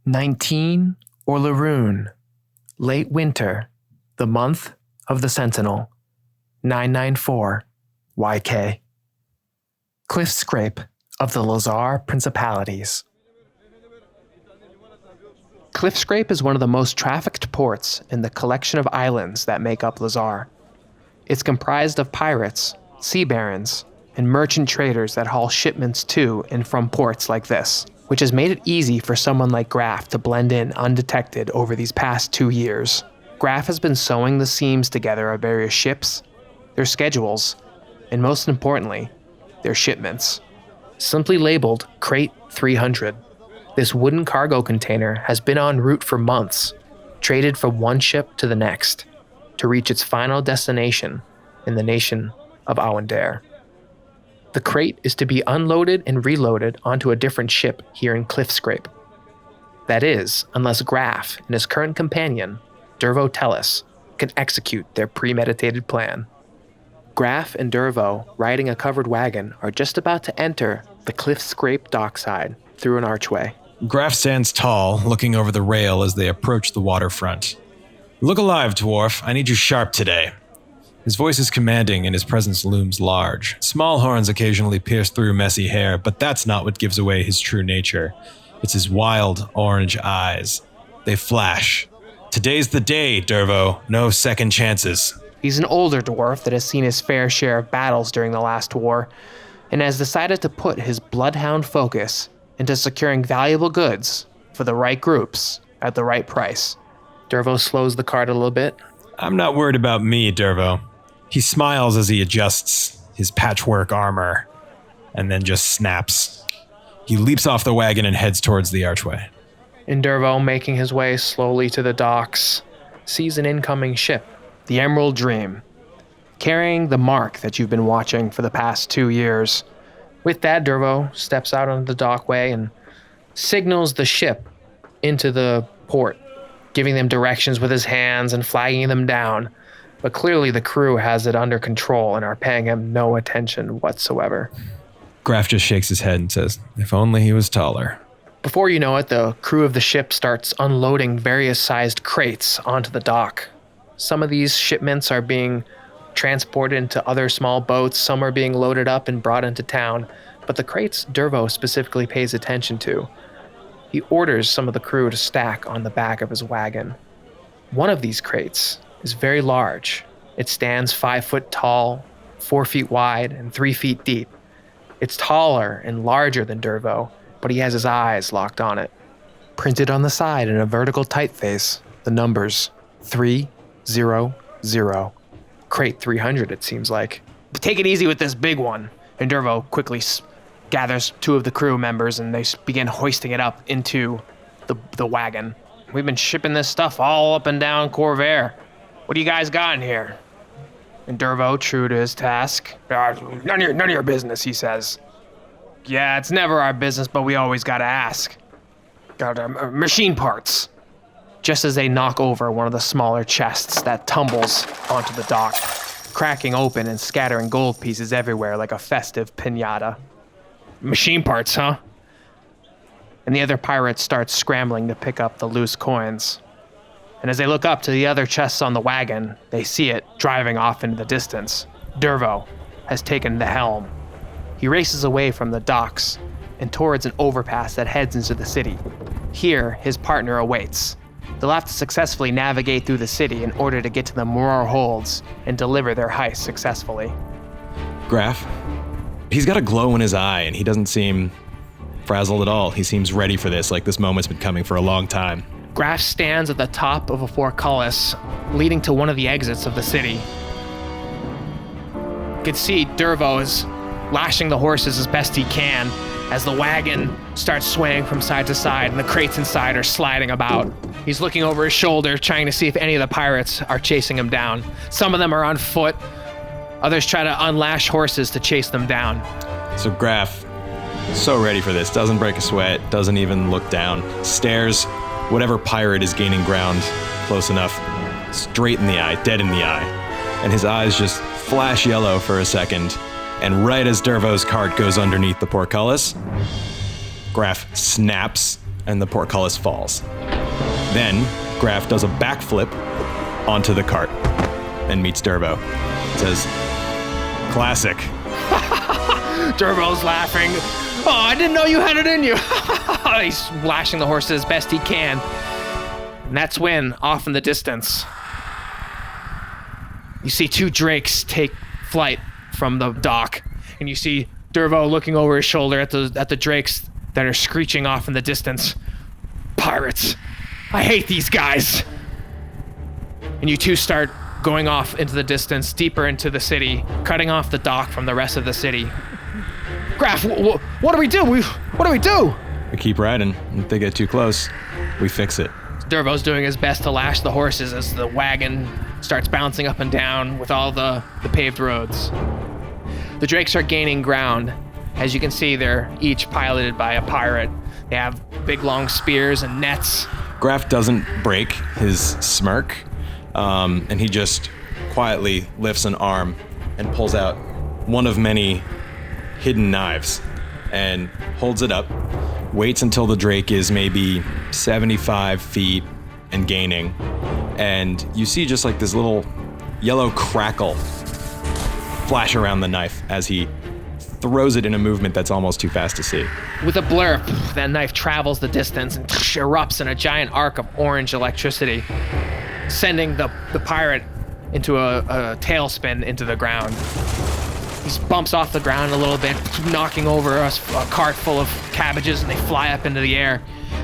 19 Olarune, late winter, the month of the Sentinel, 994 YK. Cliffscrape of the Lhazaar Principalities. Cliffscrape is one of the most trafficked ports in the collection of islands that make up Lhazaar. It's comprised of pirates, sea barons, and merchant traders that haul shipments to and from ports like this, which has made it easy for someone like Graff to blend in undetected over these past 2 years. Graff has been sewing the seams together of various ships, their schedules, and most importantly, their shipments. Simply labeled Crate 300, this wooden cargo container has been en route for months, traded from one ship to the next, to reach its final destination in the nation of Awandare. The crate is to be unloaded and reloaded onto a different ship here in Cliffscrape. That is, unless Graff and his current companion, Dervo Tellis, can execute their premeditated plan. Graff and Dervo, riding a covered wagon, are just about to enter the Cliffscrape dockside through an archway. Graff stands tall, looking over the rail as they approach the waterfront. "Look alive, dwarf. I need you sharp today." His voice is commanding and his presence looms large. Small horns occasionally pierce through messy hair, but that's not what gives away his true nature. It's his wild, orange eyes. They flash. "Today's the day, Dervo. No second chances." He's an older dwarf that has seen his fair share of battles during the last war, and has decided to put his bloodhound focus into securing valuable goods for the right groups at the right price. Dervo slows the cart a little bit. "I'm not worried about me, Dervo." He smiles as he adjusts his patchwork armor, and then just snaps. He leaps off the wagon and heads towards the archway. And Dervo, making his way slowly to the docks, sees an incoming ship, the Emerald Dream, carrying the mark that you've been watching for the past 2 years. With that, Dervo steps out onto the dockway and signals the ship into the port, giving them directions with his hands and flagging them down. But clearly the crew has it under control and are paying him no attention whatsoever. Graff just shakes his head and says, "If only he was taller." Before you know it, the crew of the ship starts unloading various sized crates onto the dock. Some of these shipments are being transported into other small boats, some are being loaded up and brought into town, but the crates Dervo specifically pays attention to. He orders some of the crew to stack on the back of his wagon. One of these crates is very large. It stands 5 foot tall, 4 feet wide, and 3 feet deep. It's taller and larger than Dervo, but he has his eyes locked on it. Printed on the side in a vertical typeface, the numbers 300. Crate 300, it seems like. "Take it easy with this big one." And Dervo quickly gathers 2 of the crew members and they begin hoisting it up into the wagon. "We've been shipping this stuff all up and down Corvair. What do you guys got in here?" And Dervo, true to his task, none of your business, he says. "Yeah, it's never our business, but we always gotta ask. Got machine parts." Just as they knock over one of the smaller chests that tumbles onto the dock, cracking open and scattering gold pieces everywhere like a festive piñata. "Machine parts, huh?" And the other pirates start scrambling to pick up the loose coins. And as they look up to the other chests on the wagon, they see it driving off into the distance. Dervo has taken the helm. He races away from the docks and towards an overpass that heads into the city. Here, his partner awaits. They'll have to successfully navigate through the city in order to get to the Moror holds and deliver their heist successfully. Graff, he's got a glow in his eye and he doesn't seem frazzled at all. He seems ready for this, like this moment's been coming for a long time. Graff stands at the top of a portcullis leading to one of the exits of the city. You can see Dervo is lashing the horses as best he can as the wagon starts swaying from side to side and the crates inside are sliding about. He's looking over his shoulder, trying to see if any of the pirates are chasing him down. Some of them are on foot. Others try to unlash horses to chase them down. So Graff, so ready for this, doesn't break a sweat, doesn't even look down, stares whatever pirate is gaining ground close enough, straight in the eye, dead in the eye. And his eyes just flash yellow for a second. And right as Dervo's cart goes underneath the portcullis, Graff snaps and the portcullis falls. Then Graff does a backflip onto the cart and meets Dervo. Says, "Classic." Dervo's laughing. "Oh, I didn't know you had it in you." He's lashing the horse as best he can. And that's when, off in the distance, you see two drakes take flight from the dock. And you see Dervo looking over his shoulder at the drakes that are screeching off in the distance. "Pirates. I hate these guys." And you two start going off into the distance, deeper into the city, cutting off the dock from the rest of the city. "Graff, what do we do? What do we do?" We keep riding. If they get too close, we fix it. Dervo's doing his best to lash the horses as the wagon starts bouncing up and down with all the paved roads. The drakes are gaining ground. As you can see, they're each piloted by a pirate. They have big long spears and nets. Graff doesn't break his smirk, and he just quietly lifts an arm and pulls out one of many hidden knives and holds it up, waits until the drake is maybe 75 feet and gaining, and you see just like this little yellow crackle flash around the knife as he throws it in a movement that's almost too fast to see. With a blurp, that knife travels the distance and erupts in a giant arc of orange electricity, sending the pirate into a tailspin into the ground. He bumps off the ground a little bit, knocking over a cart full of cabbages, and they fly up into the air.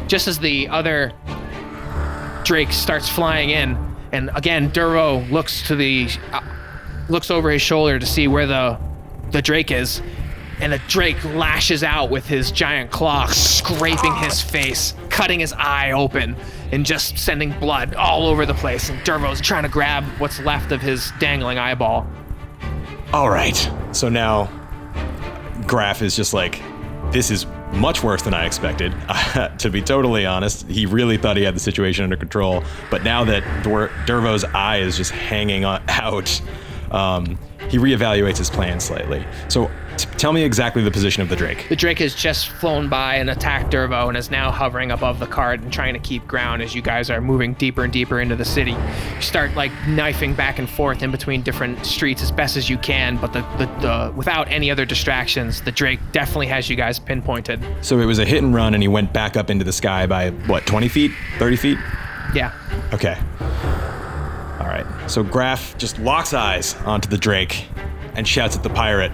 Just as the other drake starts flying in, and again, Dervo looks over his shoulder to see where the drake is, and the drake lashes out with his giant claw, scraping his face, cutting his eye open, and just sending blood all over the place. And Dervo's trying to grab what's left of his dangling eyeball. All right. So now Graff is just like, this is much worse than I expected. To be totally honest, he really thought he had the situation under control. But now that Dervo's eye is just hanging out, he reevaluates his plan slightly. So tell me exactly the position of the drake. The drake has just flown by and attacked Dervo and is now hovering above the cart and trying to keep ground as you guys are moving deeper and deeper into the city. You start like knifing back and forth in between different streets as best as you can, but the without any other distractions, the drake definitely has you guys pinpointed. So it was a hit and run and he went back up into the sky by what, 20 feet, 30 feet? Yeah. Okay. All right. So Graff just locks eyes onto the drake and shouts at the pirate,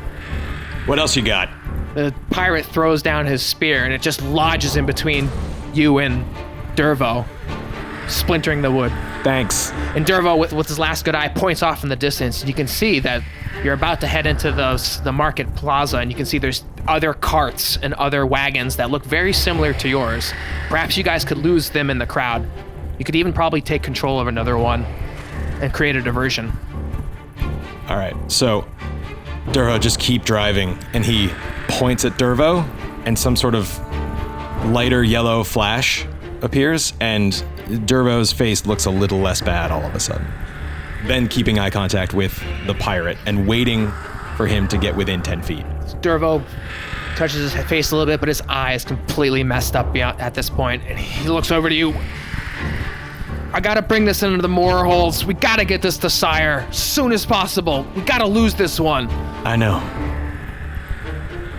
"What else you got?" The pirate throws down his spear and it just lodges in between you and Dervo, splintering the wood. Thanks. And Dervo, with his last good eye, points off in the distance. You can see that you're about to head into the market plaza, and you can see there's other carts and other wagons that look very similar to yours. Perhaps you guys could lose them in the crowd. You could even probably take control of another one and create a diversion. All right. So Dervo just keep driving, and he points at Dervo, and some sort of lighter yellow flash appears, and Dervo's face looks a little less bad all of a sudden. Then keeping eye contact with the pirate and waiting for him to get within 10 feet. Dervo touches his face a little bit, but his eye is completely messed up at this point, and he looks over to you. "I gotta bring this into the moor holes. We gotta get this to Sire as soon as possible. We gotta lose this one." I know.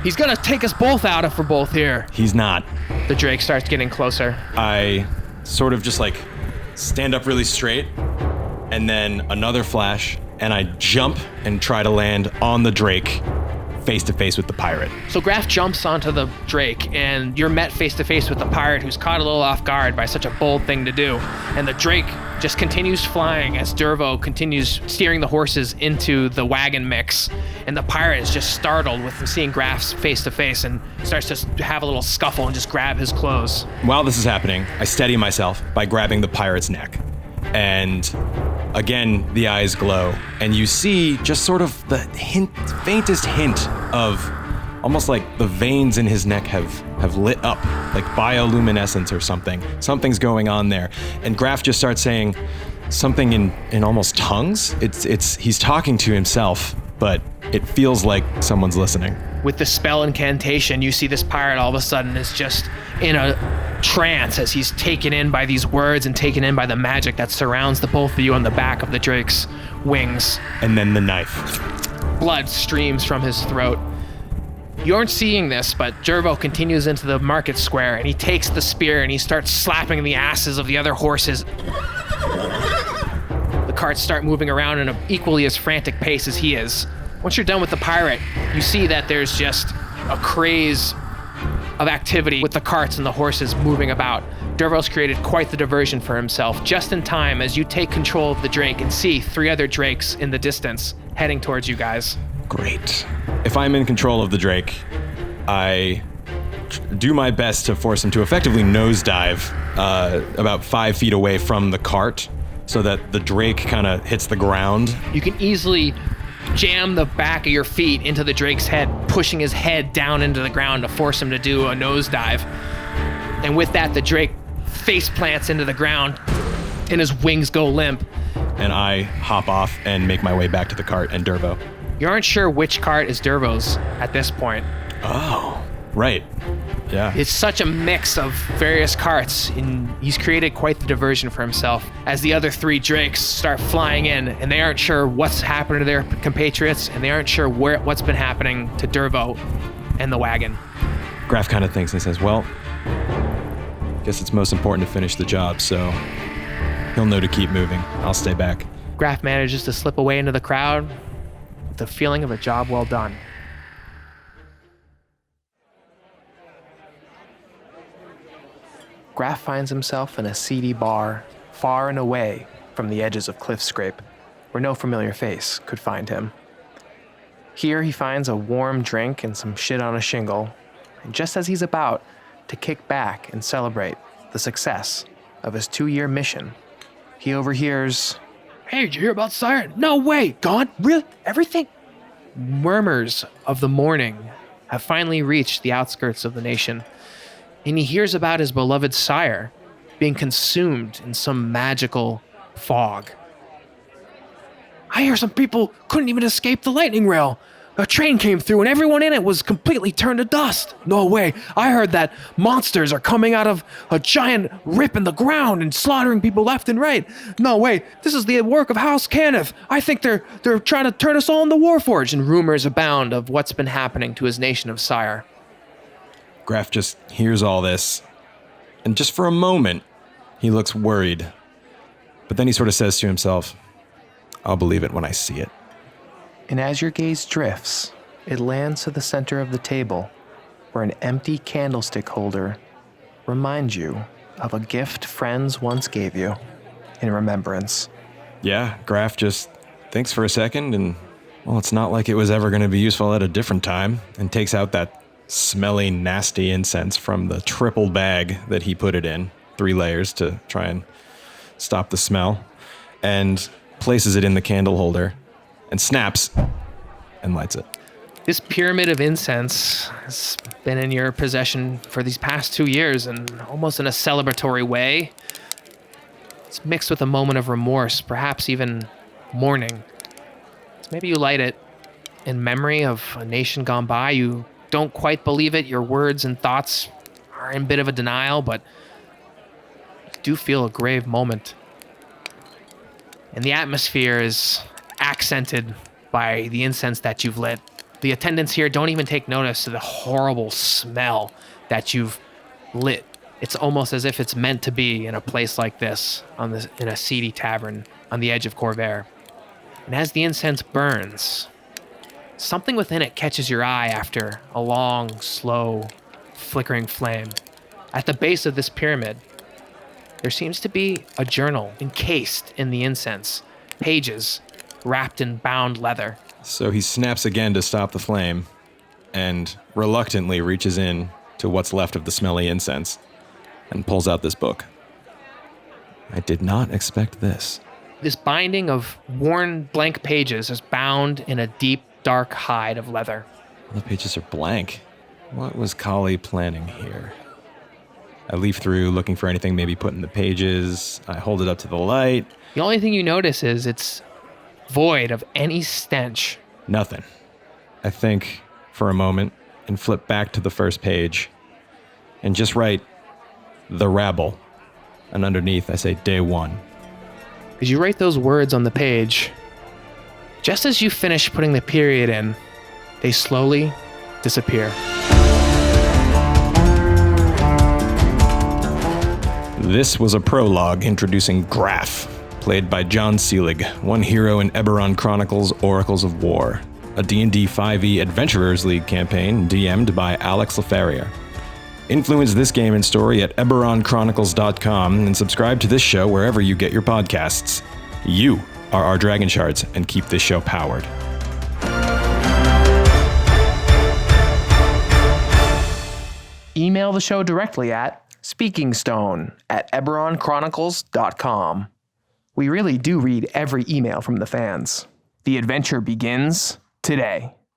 "He's gonna take us both out if we're both here." He's not. The drake starts getting closer. I sort of just like stand up really straight, and then another flash, and I jump and try to land on the drake face to face with the pirate. So Graff jumps onto the drake, and you're met face to face with the pirate, who's caught a little off guard by such a bold thing to do. And the drake just continues flying as Dervo continues steering the horses into the wagon mix. And the pirate is just startled with seeing Graff's face to face and starts to have a little scuffle and just grab his clothes. While this is happening, I steady myself by grabbing the pirate's neck. And again, the eyes glow, and you see just sort of the faintest hint of almost like the veins in his neck have lit up, like bioluminescence or something. Something's going on there. And Graff just starts saying something in almost tongues. He's talking to himself, but it feels like someone's listening. with the spell incantation, you see this pirate all of a sudden is just in a trance as he's taken in by these words and taken in by the magic that surrounds the both of you on the back of the drake's wings. And then the knife. Blood streams from his throat. You aren't seeing this, but Dervo continues into the market square and he takes the spear and he starts slapping the asses of the other horses. The carts start moving around in an equally as frantic pace as he is. Once you're done with the pirate, you see that there's just a craze of activity with the carts and the horses moving about. Dervo's created quite the diversion for himself, just in time as you take control of the drake and see 3 other drakes in the distance heading towards you guys. Great. If I'm in control of the drake, I do my best to force him to effectively nosedive about 5 feet away from the cart so that the drake kind of hits the ground. You can easily jam the back of your feet into the drake's head, pushing his head down into the ground to force him to do a nosedive. And with that, the drake face plants into the ground and his wings go limp. And I hop off and make my way back to the cart and Dervo. You aren't sure which cart is Dervo's at this point. Oh, right. Yeah. It's such a mix of various carts, and he's created quite the diversion for himself as the other 3 drakes start flying in, and they aren't sure what's happened to their compatriots, and they aren't sure what's been happening to Dervo and the wagon. Graff kind of thinks and he says, well, guess it's most important to finish the job, so he'll know to keep moving. I'll stay back. Graff manages to slip away into the crowd with the feeling of a job well done. Graff finds himself in a seedy bar, far and away from the edges of Cliffscrape, where no familiar face could find him. Here he finds a warm drink and some shit on a shingle, and just as he's about to kick back and celebrate the success of his 2-year mission, he overhears, "Hey, did you hear about Sire? No way! Gone? Really? Everything?" Murmurs of the morning have finally reached the outskirts of the nation, and he hears about his beloved sire being consumed in some magical fog. "I hear some people couldn't even escape the lightning rail. A train came through and everyone in it was completely turned to dust. No way. I heard that monsters are coming out of a giant rip in the ground and slaughtering people left and right. No way. This is the work of House Cannith. I think they're trying to turn us all into Warforged." And rumors abound of what's been happening to his nation of sire. Graff just hears all this, and just for a moment, he looks worried. But then he sort of says to himself, I'll believe it when I see it. And as your gaze drifts, it lands to the center of the table, where an empty candlestick holder reminds you of a gift friends once gave you in remembrance. Yeah, Graff just thinks for a second, and, well, it's not like it was ever going to be useful at a different time, and takes out that smelly, nasty incense from the triple bag that he put it in, 3 layers to try and stop the smell, and places it in the candle holder, and snaps, and lights it. This pyramid of incense has been in your possession for these past 2 years, and almost in a celebratory way. It's mixed with a moment of remorse, perhaps even mourning. So maybe you light it in memory of a nation gone by. You don't quite believe it. Your words and thoughts are in a bit of a denial, but you do feel a grave moment. And the atmosphere is accented by the incense that you've lit. The attendants here don't even take notice of the horrible smell that you've lit. It's almost as if it's meant to be in a place like this, in a seedy tavern on the edge of Corvair. And as the incense burns, something within it catches your eye after a long, slow, flickering flame. At the base of this pyramid, there seems to be a journal encased in the incense, pages wrapped in bound leather. So he snaps again to stop the flame, and reluctantly reaches in to what's left of the smelly incense, and pulls out this book. I did not expect this. This binding of worn blank pages is bound in a deep, dark hide of leather. The pages are blank. What was Kali planning here? I leaf through looking for anything maybe put in the pages. I hold it up to the light. The only thing you notice is it's void of any stench. Nothing. I think for a moment and flip back to the first page and just write The Rabble. And underneath, I say Day 1. As you write those words on the page, just as you finish putting the period in, they slowly disappear. This was a prologue introducing Graff, played by John Selig, one hero in Eberron Chronicles Oracles of War, a D&D 5e Adventurers League campaign DM'd by Alex Laferriere. Influence this game and story at EberronChronicles.com and subscribe to this show wherever you get your podcasts. You are our Dragon Shards and keep this show powered. Email the show directly at speakingstone@EberronChronicles.com. We really do read every email from the fans. The adventure begins today.